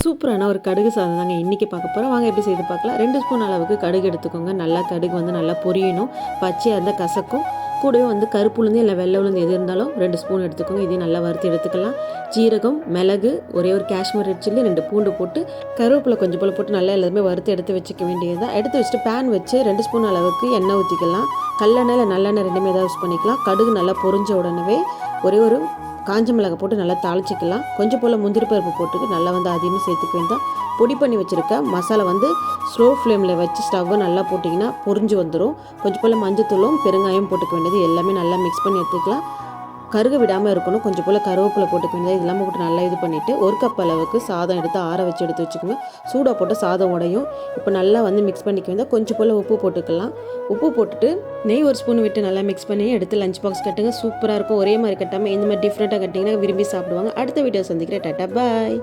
சூப்பரான ஒரு கடுகு சாதம் தாங்க இன்றைக்கி பார்க்க போகிறோம். வாங்க எப்படி செய்து பார்க்கலாம். 2 ஸ்பூன் அளவுக்கு கடுகு எடுத்துக்கோங்க. நல்லா கடுகு நல்லா பொரியணும். பச்சையாக இருந்தால் கசக்கும். கூடவே கருப்பு உளுந்து இல்லை வெள்ளை உளுந்து எது இருந்தாலும் 2 ஸ்பூன் எடுத்துக்கோங்க. இதையும் நல்லா வறுத்து எடுத்துக்கலாம். ஜீரகம், மிளகு, ஒரே ஒரு காஷ்மீர் ரெட் சில்லி, 2 பூண்டு போட்டு கருவேப்பிலை கொஞ்சம் போல் போட்டு நல்லா எல்லாமே வறுத்து எடுத்து வச்சுக்க வேண்டியது தான். எடுத்து வச்சுட்டு பேன் வச்சு 2 ஸ்பூன் அளவுக்கு எண்ணெய் ஊற்றிக்கலாம். கல்லெண்ணெய் இல்லை நல்லெண்ணெய் ரெண்டுமே ஏதாவது யூஸ் பண்ணிக்கலாம். கடுகு நல்லா பொரிஞ்ச உடனே ஒரே ஒரு காஞ்ச மிளகாய் போட்டு நல்லா தாளிச்சிக்கலாம். கொஞ்சம் போல் முந்திரி பருப்பு போட்டு நல்லா அதிகமாக சேர்த்துக்க வேண்டாம். பொடி பண்ணி வச்சுருக்க மசாலா ஸ்லோ ஃப்ளேமில் வச்சு ஸ்டவ்வை நல்லா போட்டிங்கன்னா பொரிஞ்சு வந்துடும். கொஞ்சம் போல் மஞ்சத்தூளும் பெருங்காயம் போட்டுக்க வேண்டியது எல்லாமே நல்லா மிக்ஸ் பண்ணி எடுத்துக்கலாம். கருக விடாமல் இருக்கணும். கொஞ்சம் போல் கருவேப்பிலை போட்டுக்க வேண்டியது இதெல்லாம் போட்டு நல்லா இது பண்ணிவிட்டு 1 கப் அளவுக்கு சாதம் எடுத்து ஆற வச்சு எடுத்து வச்சுக்கோங்க. சூடாக போட்டு சாதம் உடையும். இப்போ நல்லா மிக்ஸ் பண்ணிக்க வேண்டியது. கொஞ்சம் போல் உப்பு போட்டுக்கலாம். உப்பு போட்டுட்டு நெய் 1 ஸ்பூன் விட்டு நல்லா மிக்ஸ் பண்ணி எடுத்து லஞ்ச் பாக்ஸ் கட்டுங்க. சூப்பராக இருக்கும். ஒரே மாதிரி கட்டாமல் இந்த மாதிரி டிஃப்ரெண்ட்டாக கட்டிங்கன்னா விரும்பி சாப்பிடுவாங்க. அடுத்த வீடியோ சந்திக்கிறேன். டாட்டா பாய்.